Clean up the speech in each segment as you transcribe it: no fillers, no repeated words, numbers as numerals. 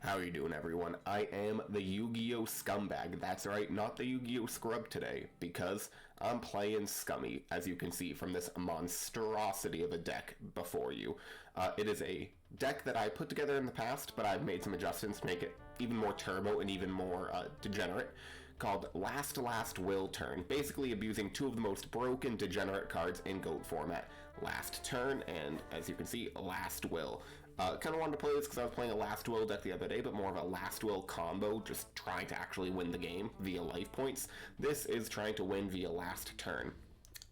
How are you doing, everyone? I am the YuGiOh scumbag. That's right, not the YuGiOh scrub today, because I'm playing scummy, as you can see from this monstrosity of a deck before you. It is a deck that I put together in the past, but I've made some adjustments to make it even more turbo and even more degenerate, called Last Will Turn, basically abusing two of the most broken degenerate cards in GOAT format, Last Turn and, as you can see, Last Will. Kind of wanted to play this because I was playing a Last Will deck the other day, but more of a Last Will combo, just trying to actually win the game via life points. This is trying to win via Last Turn.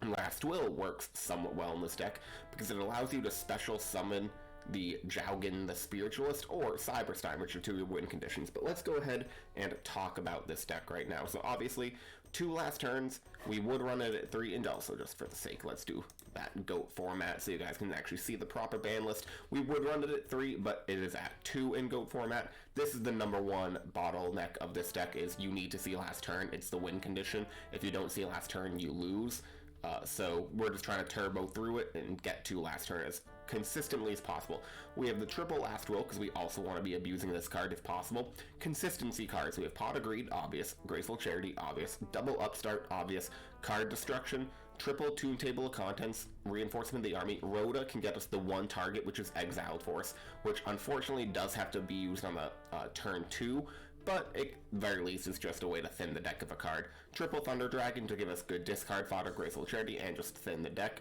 Last Will works somewhat well in this deck because it allows you to special summon the Jaugen the Spiritualist or Cyberstein, which are two win conditions. But let's go ahead and talk about this deck right now. So obviously, 2 last turns, we would run it at 3, and also just for the sake, let's do that GOAT format so you guys can actually see the proper ban list. We would run it at 3, but it is at 2 in GOAT format. This is the number one bottleneck of this deck, is you need to see last turn. It's the win condition. If you don't see last turn, you lose. So we're just trying to turbo through it and get to last turn as consistently as possible. We have the triple Last Will because we also want to be abusing this card if possible. Consistency cards. We have Pot of Greed, obvious. Graceful Charity, obvious. Double Upstart, obvious. Card Destruction. Triple Toon Table of Contents. Reinforcement of the Army. Rhoda can get us the one target, which is Exiled Force, which unfortunately does have to be used on the turn 2. But at very least is just a way to thin the deck of a card. Triple Thunder Dragon to give us good discard fodder, Graceful Charity, and just thin the deck.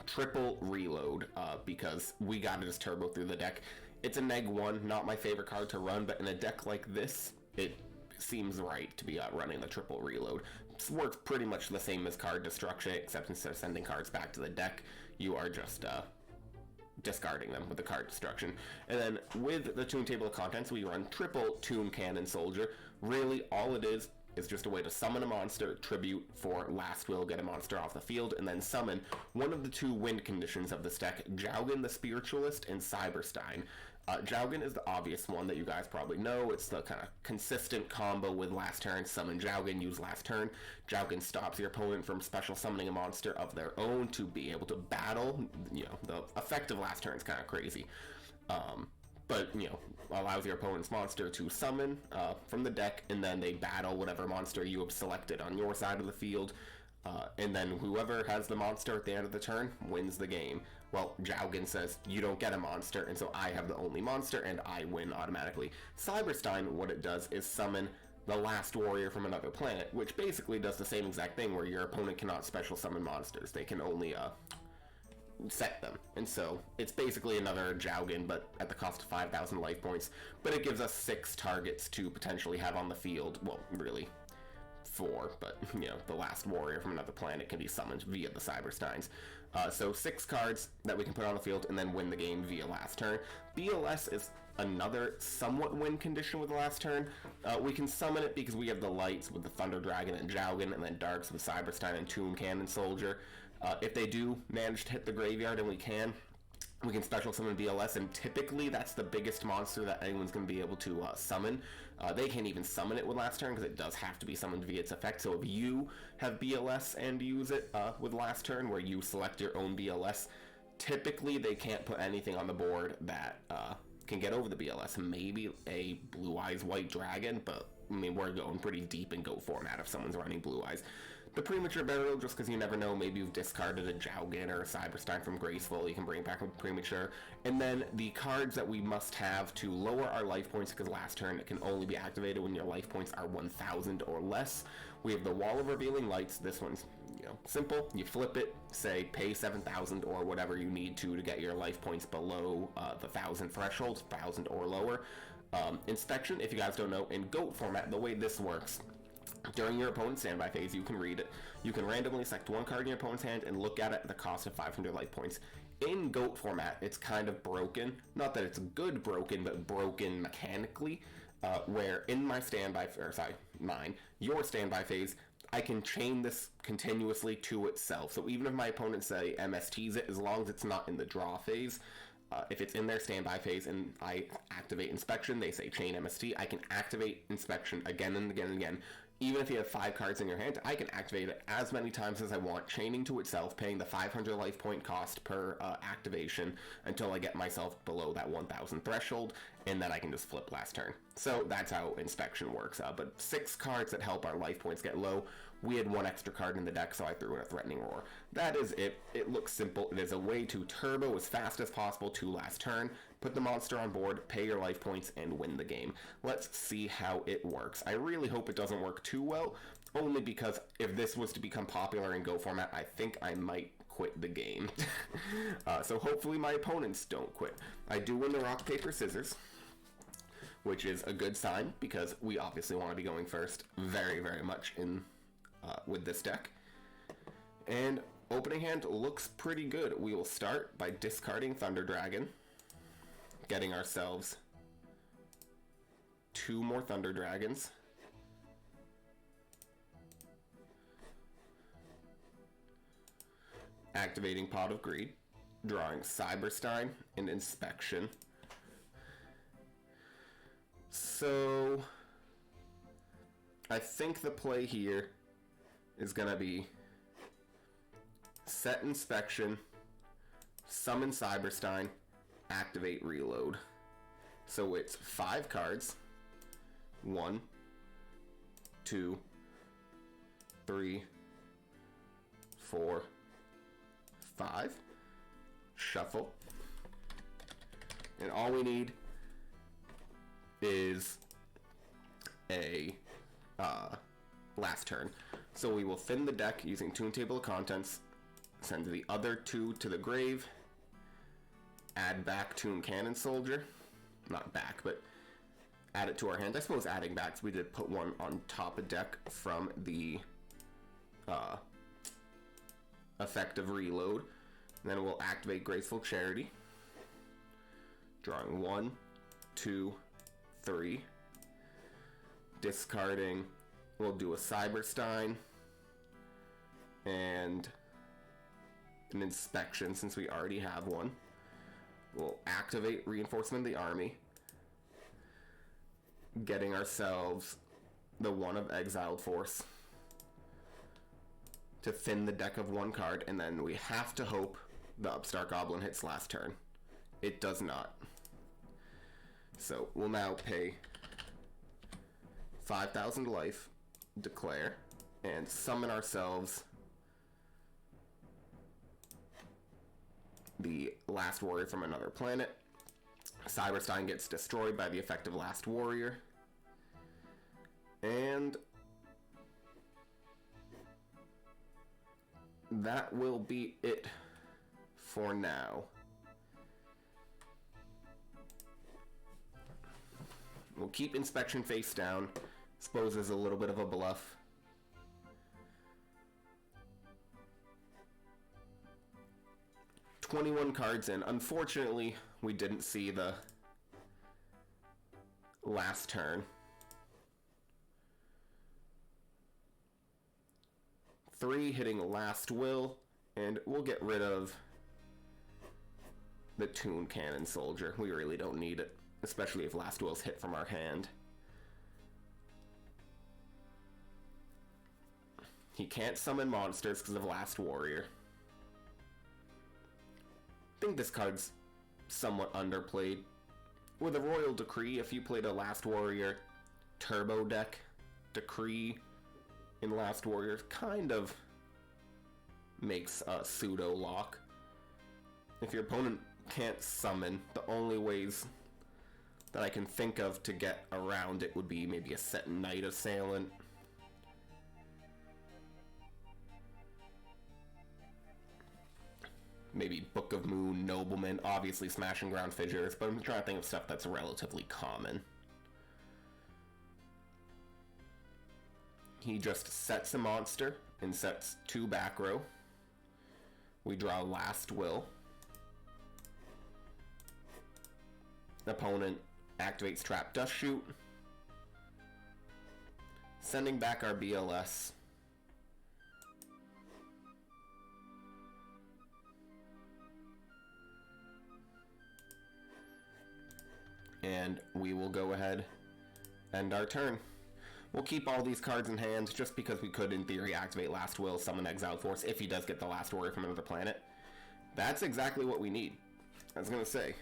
Triple Reload, because we gotta just turbo through the deck. It's a neg-1, not my favorite card to run, but in a deck like this, it seems right to be running the Triple Reload. This works pretty much the same as Card Destruction, except instead of sending cards back to the deck, you are just discarding them with the Card Destruction. And then with the Toon Table of Contents, we run triple Toon Cannon Soldier. Really, all it is just a way to summon a monster, tribute for Last Will, get a monster off the field, and then summon one of the 2 win conditions of this deck, Jaugen the Spiritualist and Cyberstein. Jaugen is the obvious one that you guys probably know. It's the kind of consistent combo with last turn, summon Jaugen, use last turn. Jaugen stops your opponent from special summoning a monster of their own to be able to battle. You know, the effect of last turn is kind of crazy. But, you know, allows your opponent's monster to summon from the deck, and then they battle whatever monster you have selected on your side of the field, and then whoever has the monster at the end of the turn wins the game. Well, Jaugen says, you don't get a monster, and so I have the only monster, and I win automatically. Cyberstein, what it does is summon the last warrior from another planet, which basically does the same exact thing, where your opponent cannot special summon monsters. They can only set them, and so it's basically another Jaugen, but at the cost of 5,000 life points. But it gives us 6 targets to potentially have on the field. Well, really 4, but you know, the last warrior from another planet can be summoned via the Cybersteins. So 6 cards that we can put on the field and then win the game via last turn. BLS is another somewhat win condition with the last turn. We can summon it because we have the lights with the Thunder Dragon and Jaugen, and then darks with Cyberstein and Toon Cannon Soldier. If they do manage to hit the graveyard, and we can special summon BLS, and typically that's the biggest monster that anyone's going to be able to summon. They can't even summon it with last turn because it does have to be summoned via its effect. So if you have BLS and use it with last turn, where you select your own BLS, typically they can't put anything on the board that can get over the BLS. Maybe a Blue Eyes White Dragon, but I mean, we're going pretty deep in GOAT format if someone's running Blue Eyes. The Premature Burial, just because you never know, maybe you've discarded a Jaugen or a Cyberstein from Graceful, you can bring back a Premature. And then the cards that we must have to lower our life points, because last turn it can only be activated when your life points are 1,000 or less. We have the Wall of Revealing Lights. This one's, you know, simple. You flip it, say pay 7,000 or whatever you need to get your life points below the 1,000 threshold, 1,000 or lower. Inspection, if you guys don't know, in GOAT format, the way this works, during your opponent's standby phase, you can read it. You can randomly select one card in your opponent's hand and look at it at the cost of 500 life points. In GOAT format, it's kind of broken. Not that it's good broken, but broken mechanically, where in my standby, or sorry, your standby phase, I can chain this continuously to itself. So even if my opponent, say, MSTs it, as long as it's not in the draw phase, if it's in their standby phase and I activate Inspection, they say chain MST, I can activate Inspection again and again and again. even if you have 5 cards in your hand, I can activate it as many times as I want, chaining to itself, paying the 500 life point cost per activation until I get myself below that 1000 threshold, and then I can just flip last turn. So that's how Inspection works. But 6 cards that help our life points get low. We had 1 extra card in the deck, so I threw in a Threatening Roar. That is it. It looks simple. It is a way to turbo as fast as possible to last turn, put the monster on board, pay your life points, and win the game. Let's see how it works. I really hope it doesn't work too well, only because if this was to become popular in Go format, I think I might quit the game. So hopefully my opponents don't quit. I do win the rock, paper, scissors, which is a good sign because we obviously want to be going first very, very much in with this deck. And opening hand looks pretty good. We will start by discarding Thunder Dragon, getting ourselves 2 more Thunder Dragons. Activating Pot of Greed, drawing Cyberstein and Inspection. So I think the play here is gonna be set Inspection, summon Cyberstein, activate Reload. So it's 5 cards. 1, 2, 3, 4, 5. Shuffle. And all we need is a last turn. So we will thin the deck using Toon Table of Contents, send the other 2 to the grave, add back Toon Cannon Soldier, not back, but add it to our hand. I suppose adding back, so we did put 1 on top of deck from the effect of Reload. And then we'll activate Graceful Charity, drawing 1, 2, 3, discarding. We'll do a Cyberstein and an Inspection since we already have 1. We'll activate Reinforcement of the Army, getting ourselves the 1 of Exiled Force to thin the deck of 1 card, and then we have to hope the Upstart Goblin hits last turn. It does not. So we'll now pay 5,000 life, declare, and summon ourselves the Last Warrior from another planet. Cyberstein gets destroyed by the effect of Last Warrior. And that will be it for now. We'll keep Inspection face down. Suppose is a little bit of a bluff. $21 cards in. Unfortunately, we didn't see the last turn. 3 hitting Last Will, and we'll get rid of the Toon Cannon Soldier. We really don't need it, especially if Last Will's hit from our hand. He can't summon monsters because of Last Warrior. I think this card's somewhat underplayed. With a Royal Decree, if you played a Last Warrior turbo deck, Decree in Last Warrior kind of makes a pseudo lock. If your opponent can't summon, the only ways that I can think of to get around it would be maybe a set Knight Assailant. Maybe Book of Moon, Nobleman, obviously Smashing Ground Fissures, but I'm trying to think of stuff that's relatively common. He just sets a monster and sets 2 back row. We draw Last Will. Opponent activates Trap Dust Shoot, sending back our BLS. And we will go ahead and end our turn. We'll keep all these cards in hand just because we could, in theory, activate Last Will, summon Exiled Force if he does get the Last Warrior from another planet. That's exactly what we need. I was going to say,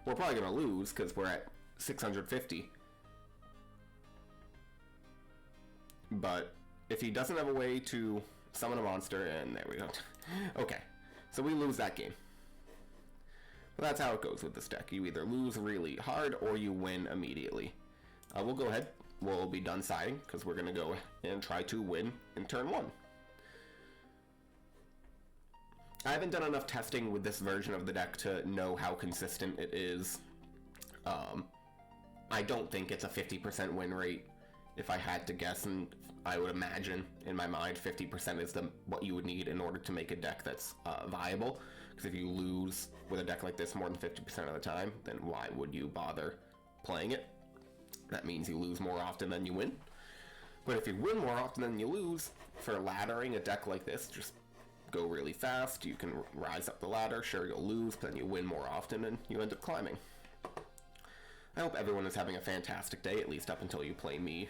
we're probably going to lose because we're at 650. But if he doesn't have a way to summon a monster, and there we go. Okay, so we lose that game. But that's how it goes with this deck. You either lose really hard or you win immediately. We'll go ahead. We'll be done siding because we're going to go and try to win in turn 1. I haven't done enough testing with this version of the deck to know how consistent it is. I don't think it's a 50% win rate. If I had to guess, and I would imagine in my mind 50% is what you would need in order to make a deck that's viable. Because if you lose with a deck like this more than 50% of the time, then why would you bother playing it? That means you lose more often than you win. But if you win more often than you lose, for laddering a deck like this, just go really fast. You can rise up the ladder. Sure, you'll lose, but then you win more often and you end up climbing. I hope everyone is having a fantastic day, at least up until you play me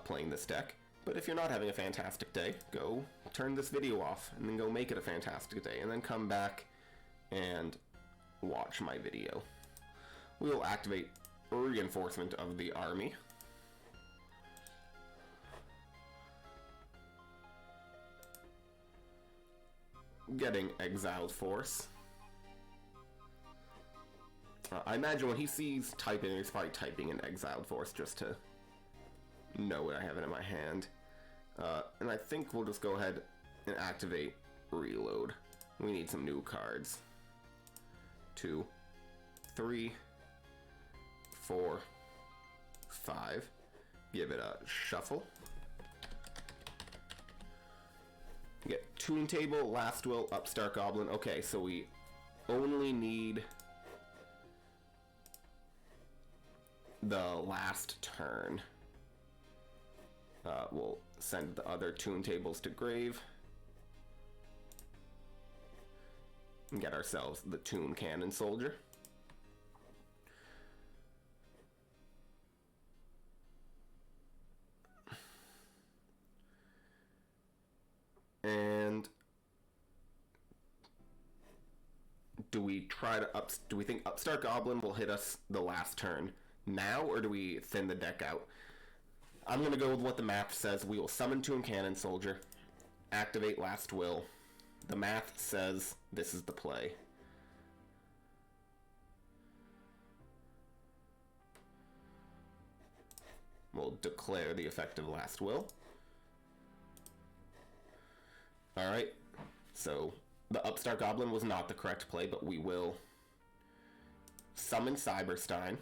playing this deck. But if you're not having a fantastic day, go turn this video off and then go make it a fantastic day, and then come back and watch my video. We will activate reinforcement of the army. Getting Exiled Force. I imagine when he sees typing, he's probably typing in Exiled Force just to know what I have it in my hand. And I think we'll just go ahead and activate Reload. We need some new cards. 2, 3, 4, 5. Give it a shuffle. Get Toon Table, Last Will, Upstart Goblin. Okay, so we only need the last turn. We'll send the other Toon Tables to grave. And get ourselves the Toon Cannon Soldier. And do we think Upstart Goblin will hit us the last turn now, or do we thin the deck out? I'm going to go with what the math says. We will summon Toon Cannon Soldier, activate Last Will. The math says this is the play. We'll declare the effect of Last Will. Alright, so the Upstart Goblin was not the correct play, but we will summon Cyberstein,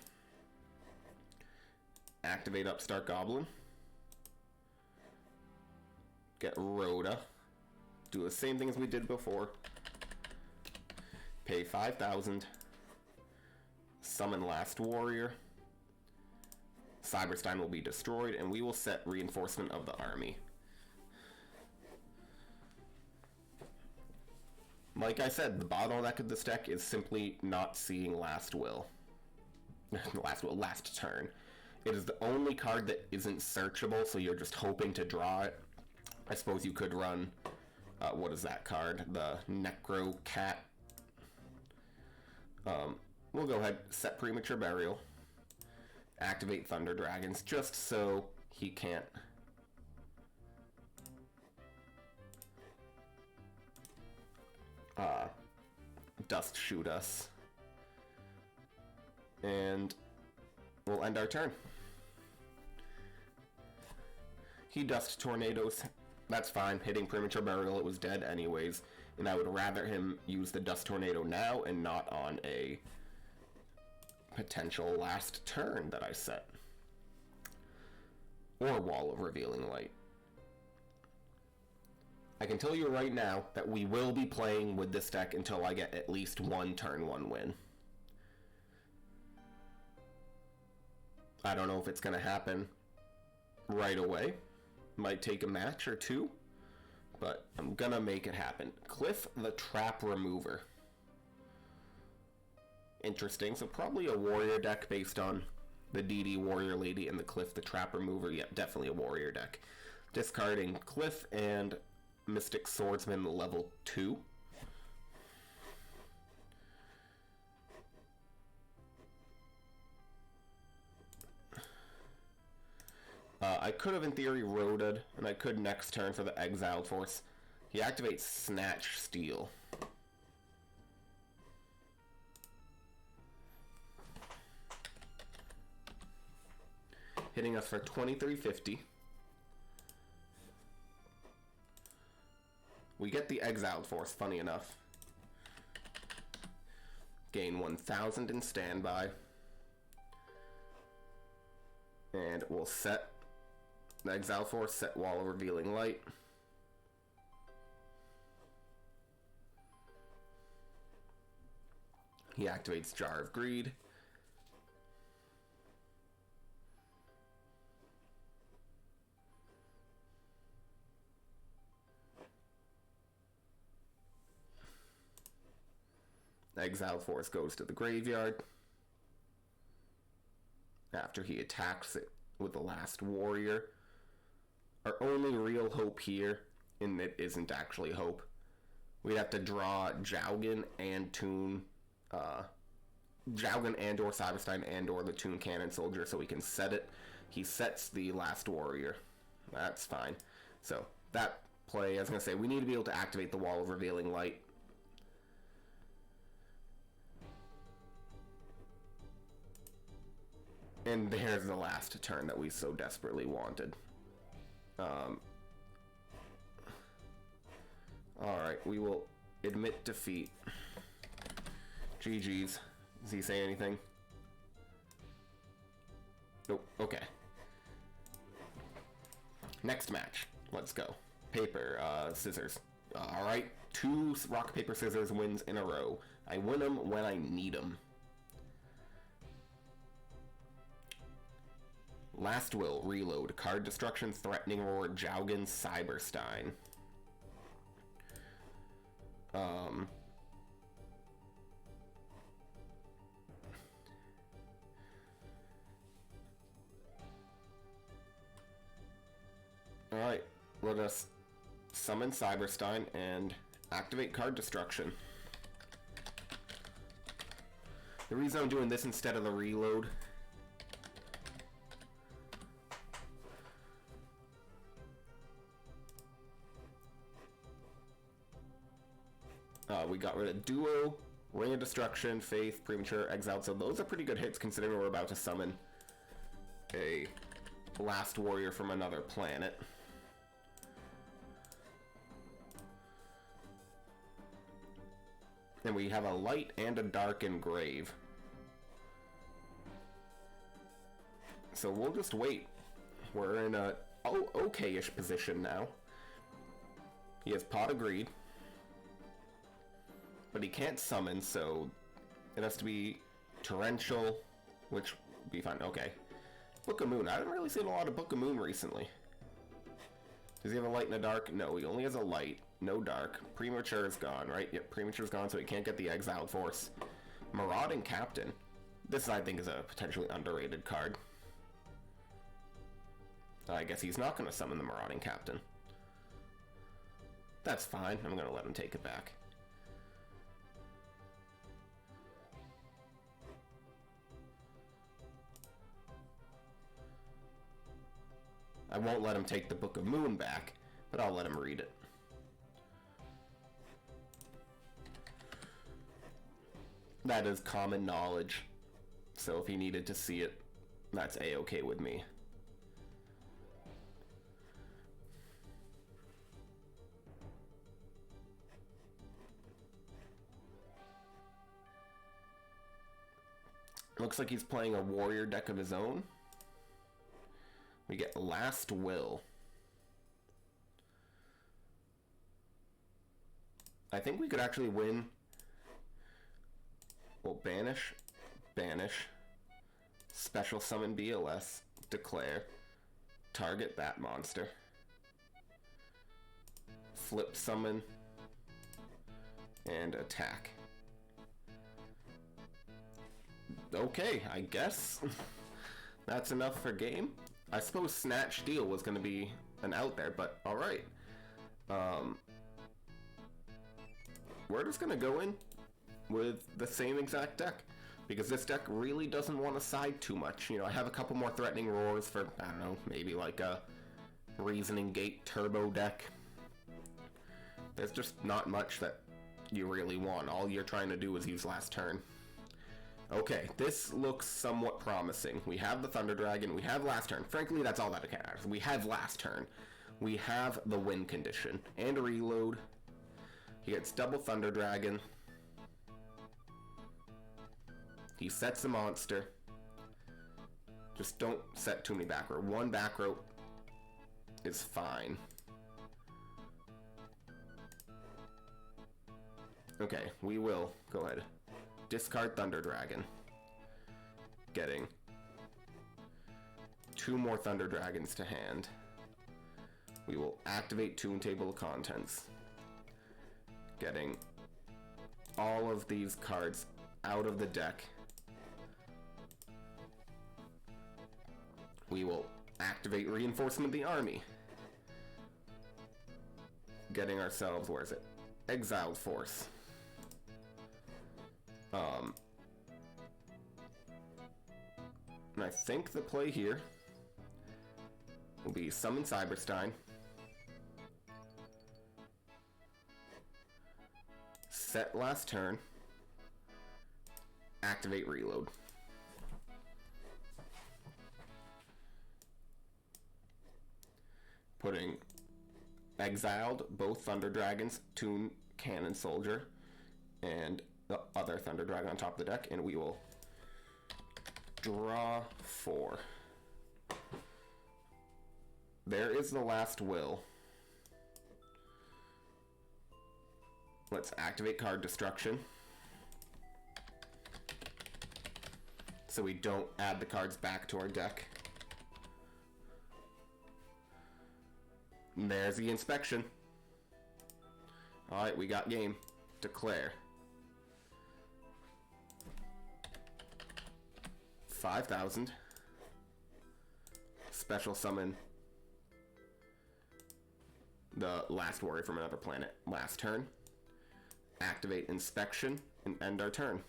activate Upstart Goblin, get Rhoda, do the same thing as we did before, pay 5,000, summon Last Warrior, Cyberstein will be destroyed, and we will set reinforcement of the army. Like I said, the bottleneck of this deck is simply not seeing Last Will. Last turn. It is the only card that isn't searchable, so you're just hoping to draw it. I suppose you could run, what is that card? The Necro Cat. We'll go ahead, set Premature Burial, activate Thunder Dragons, just so he can't dust shoot us. And we'll end our turn. He dust tornadoes. That's fine. Hitting Premature Burial, it was dead anyways. And I would rather him use the dust tornado now and not on a potential last turn that I set. Or Wall of Revealing Light. I can tell you right now that we will be playing with this deck until I get at least one turn 1 win. I don't know if it's going to happen right away. Might take a match or two, but I'm going to make it happen. Cliff the Trap Remover. Interesting. So probably a warrior deck based on The DD Warrior Lady and the Cliff the Trap Remover. Yep, definitely a warrior deck. Discarding Cliff and Mystic Swordsman level 2. I could have, in theory, roted, and I could next turn for the Exiled Force. He activates Snatch Steel. Hitting us for 2350. We get the Exiled Force, funny enough. Gain 1000 in standby. And we'll set the Exiled Force, set Wall of Revealing Light. He activates Jar of Greed. Exiled Force goes to the graveyard after he attacks it with the last warrior. Our only real hope here, and it isn't actually hope, we'd have to draw Jaugen and Toon, Jaugen and or Cyberstein and or the Toon Cannon Soldier so we can set it. He sets the last warrior. That's fine. So that play, I was going to say, we need to be able to activate the Wall of Revealing Light. And there's the last turn that we so desperately wanted. Alright, we will admit defeat. GG's. Does he say anything? Nope, okay. Next match. Let's go. Paper, scissors. Alright, 2 rock, paper, scissors wins in a row. I win them when I need them. Last Will, reload. Card destruction, threatening roar, Jaugen, Cyberstein. Alright, let us summon Cyberstein and activate card destruction. The reason I'm doing this instead of the reload we got rid of Duo, Ring of Destruction, Faith, Premature, Exiled, so those are pretty good hits considering we're about to summon a Last Warrior from another planet. And we have a light and a dark engrave. So we'll just wait. We're in a okay-ish position now. He has Pot of Greed. But he can't summon, so it has to be Torrential, which would be fine. Okay. Book of Moon. I haven't really seen a lot of Book of Moon recently. Does he have a light and a dark? No, he only has a light. No dark. Premature is gone, right? Yep, Premature is gone, so he can't get the Exiled Force. Marauding Captain. This, I think, is a potentially underrated card. I guess he's not going to summon the Marauding Captain. That's fine. I'm going to let him take it back. I won't let him take the Book of Moon back, but I'll let him read it. That is common knowledge, so if he needed to see it, that's a-okay with me. Looks like he's playing a warrior deck of his own. We get Last Will. I think we could actually win. Well, banish, special summon BLS, declare, target that monster, flip summon, and attack. Okay, I guess. That's enough for game. I suppose Snatch Steal was going to be an out there, but alright. We're just going to go in with the same exact deck, because this deck really doesn't want to side too much. You know, I have a couple more Threatening Roars for, I don't know, maybe like a Reasoning Gate Turbo deck. There's just not much that you really want. All you're trying to do is use last turn. Okay, this looks somewhat promising. We have the Thunder Dragon, we have last turn. Frankly, that's all that matters. We have last turn. We have the win condition. And reload. He gets double Thunder Dragon. He sets a monster. Just don't set too many back row. One back row is fine. Okay, we will go ahead. Discard Thunder Dragon. Getting 2 more Thunder Dragons to hand. We will activate Toon Table of Contents. Getting all of these cards out of the deck. We will activate Reinforcement of the Army. Getting ourselves, where is it? Exiled Force. And I think the play here will be Summon Cyberstein, set last turn, activate Reload. Putting exiled both Thunder Dragons, Toon Cannon Soldier, and the other Thunder Dragon on top of the deck, and we will draw 4. There is the last will. Let's activate Card Destruction, so we don't add the cards back to our deck. And there's the inspection. Alright, we got game. Declare. 5,000. Special summon the last warrior from another planet. Last turn. Activate inspection and end our turn.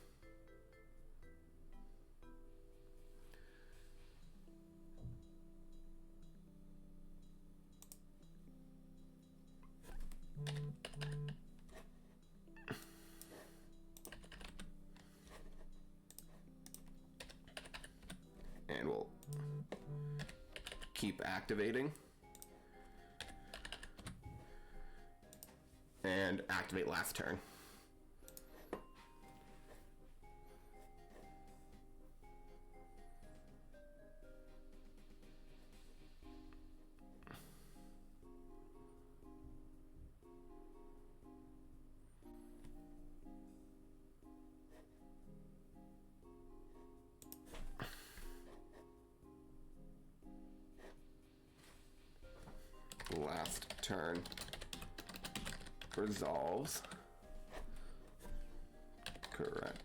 And we'll keep activating. And activate last turn. Last turn resolves. Correct.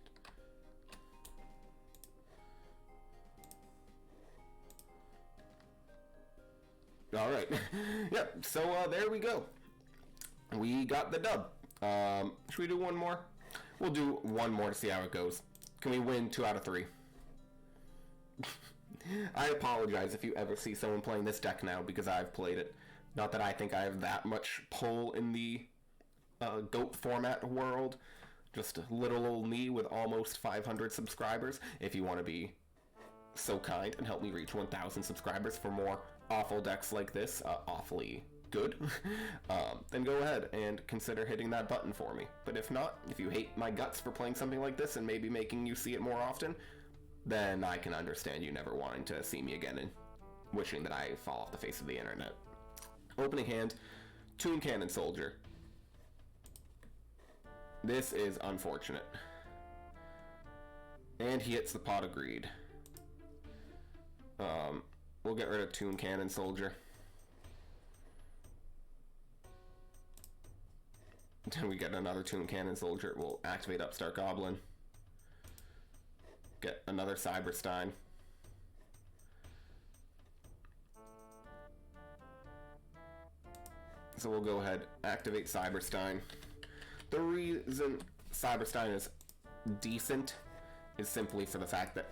All right. Yep. So there we go. We got the dub. Should we do one more? We'll do one more to see how it goes. Can we win 2 out of 3? I apologize if you ever see someone playing this deck now, because I've played it. Not that I think I have that much pull in the GOAT format world. Just little old me with almost 500 subscribers. If you want to be so kind and help me reach 1,000 subscribers for more awful decks like this, awfully good, then go ahead and consider hitting that button for me. But if not, if you hate my guts for playing something like this and maybe making you see it more often, then I can understand you never wanting to see me again and wishing that I fall off the face of the internet. Opening hand, Toon Cannon Soldier. This is unfortunate. And he hits the Pot of Greed. We'll get rid of Toon Cannon Soldier. Then we get another Toon Cannon Soldier. We'll activate Upstart Goblin. Get another Cyberstein. So we'll go ahead, activate Cyberstein. The reason Cyberstein is decent is simply for the fact that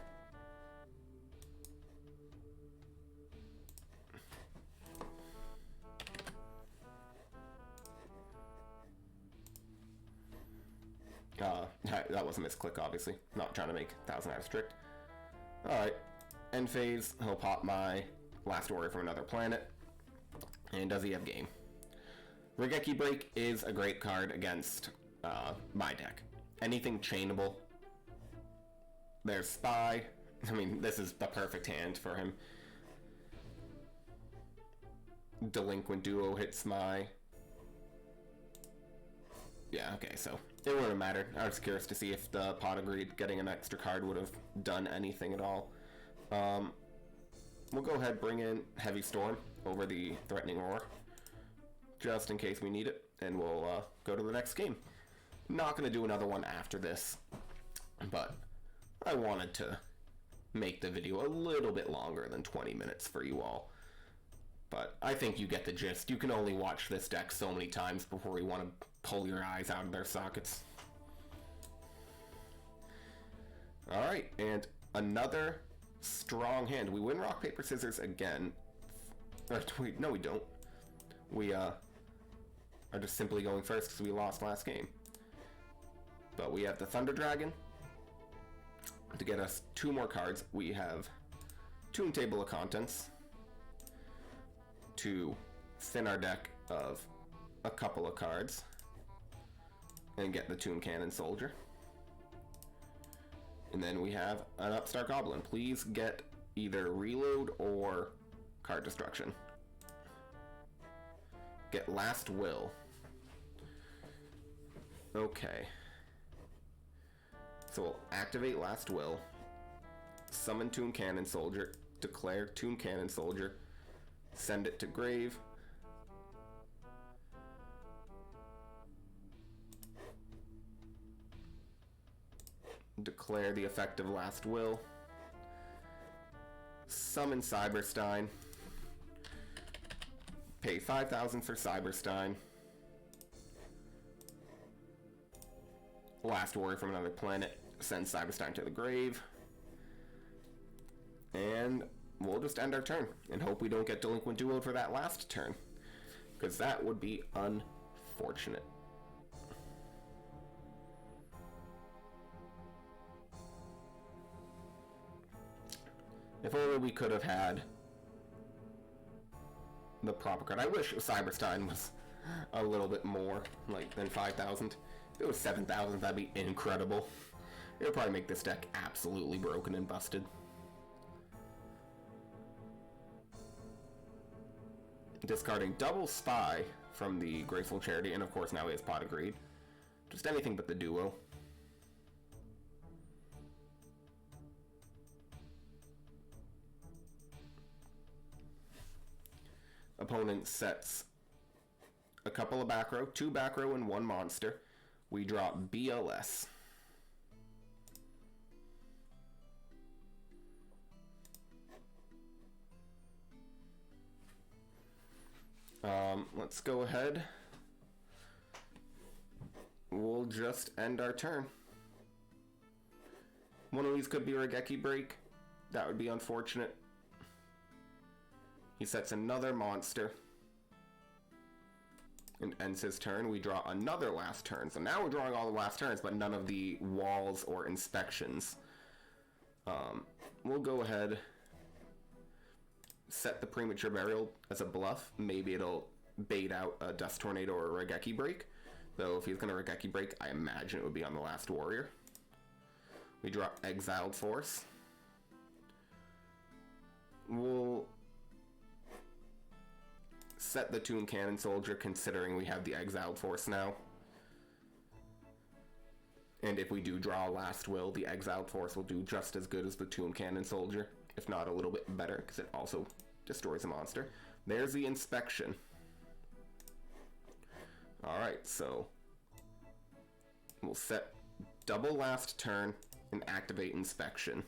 that was a misclick, obviously. Not trying to make Thousand Eyes strict. Alright. End phase, he'll pop my Last Warrior from another planet. And does he have game? Regeki Break is a great card against my deck. Anything chainable. There's Spy. I mean, this is the perfect hand for him. Delinquent Duo hits my... Yeah, okay, so it wouldn't matter. I was curious to see if the Pot of Greed getting an extra card would have done anything at all. We'll go ahead, bring in Heavy Storm over the Threatening Roar, just in case we need it, and we'll go to the next game. Not going to do another one after this, but I wanted to make the video a little bit longer than 20 minutes for you all. But I think you get the gist. You can only watch this deck so many times before you want to pull your eyes out of their sockets. Alright, and another strong hand. We win Rock, Paper, Scissors again. No, we don't. We are just simply going first because we lost last game. But we have the Thunder Dragon. To get us 2 more cards, we have Toon Table of Contents to thin our deck of a couple of cards and get the Toon Cannon Soldier. And then we have an Upstart Goblin. Please get either Reload or Card Destruction. Get Last Will. Okay. So we'll activate Last Will, summon Toon Cannon Soldier, declare Toon Cannon Soldier, send it to grave, declare the effect of Last Will, summon Cyberstein, pay 5,000 for Cyberstein, Last Warrior from another planet, send Cyberstein to the grave, and we'll just end our turn and hope we don't get Delinquent Duo for that last turn, because that would be unfortunate. If only we could have had the proper card. I wish Cyberstein was a little bit more, like, than 5,000. If it was 7,000, that'd be incredible. It would probably make this deck absolutely broken and busted. Discarding double Spy from the Graceful Charity, and of course now he has Pot of Greed. Just anything but the duo. Opponent sets a couple of back row, 2 back row and 1 monster. We draw BLS. Let's go ahead. We'll just end our turn. One of these could be Regeki Break. That would be unfortunate. He sets another monster and ends his turn. We draw another last turn. So now we're drawing all the last turns, but none of the walls or inspections. We'll go ahead, set the Premature Burial as a bluff. Maybe it'll bait out a Dust Tornado or a Regeki Break. Though if he's going to Regeki Break, I imagine it would be on the Last Warrior. We draw Exiled Force. We'll set the Toon Cannon Soldier, considering we have the Exiled Force now. And if we do draw Last Will, the Exiled Force will do just as good as the Toon Cannon Soldier, if not a little bit better, because it also destroys a monster. There's the Inspection. Alright, so we'll set double last turn and activate Inspection.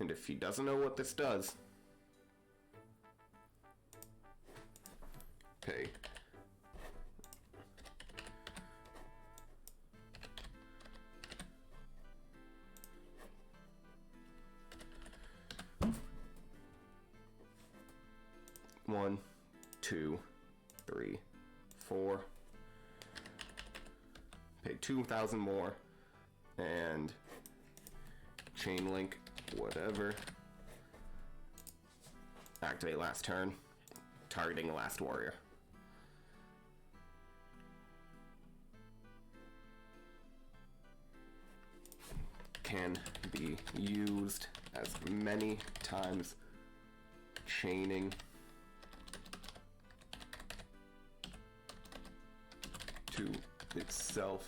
And if he doesn't know what this does, okay. One, two, three, four. Pay 2,000 more. And chain link, whatever. Activate last turn, targeting the last warrior. Can be used as many times, chaining to itself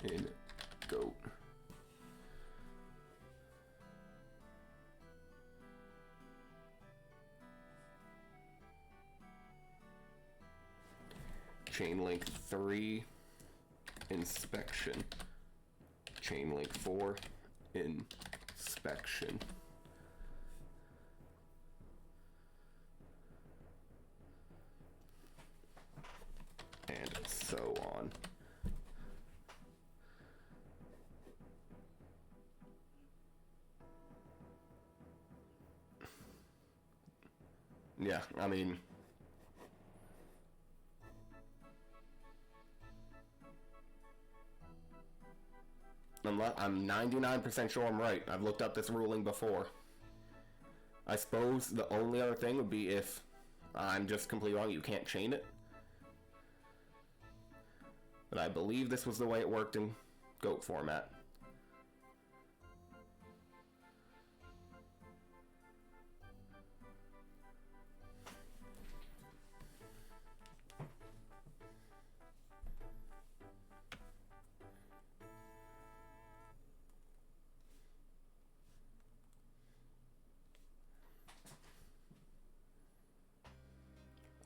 in goat. Chain link 3, inspection. Chain link 4, inspection. And so on. Yeah, I mean, I'm 99% sure I'm right. I've looked up this ruling before. I suppose the only other thing would be if I'm just completely wrong, you can't chain it. But I believe this was the way it worked in GOAT format.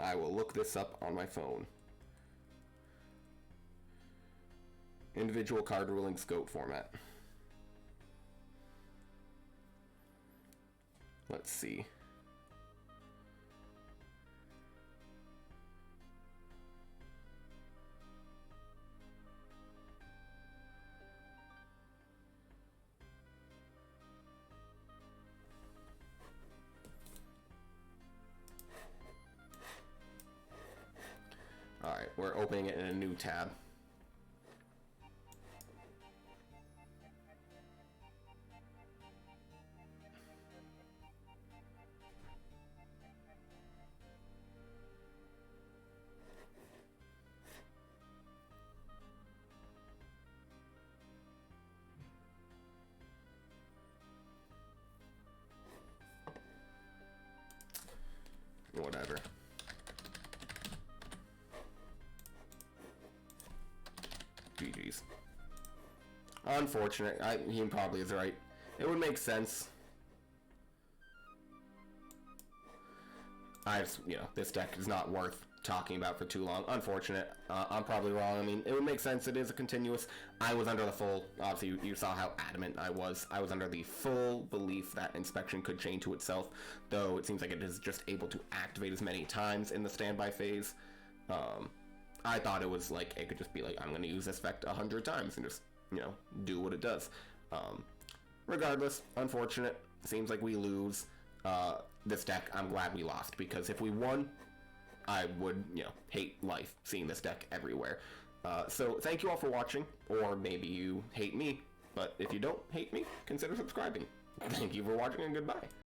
I will look this up on my phone. Individual card rulings GOAT format. Let's see. Alright, we're opening it in a new tab. Whatever. GG's. Unfortunate. He probably is right. It would make sense. This deck is not worth talking about for too long. Unfortunate. I'm probably wrong. I mean, it would make sense. It is a continuous. I was under the full. Obviously, you saw how adamant I was. I was under the full belief that inspection could chain to itself, though it seems like it is just able to activate as many times in the standby phase. I thought it was like it could just be like, I'm going to use this effect 100 times and just, do what it does. Regardless, unfortunate. Seems like we lose. This deck, I'm glad we lost, because if we won, I would, hate life seeing this deck everywhere. So thank you all for watching, or maybe you hate me, but if you don't hate me, consider subscribing. Thank you for watching, and goodbye.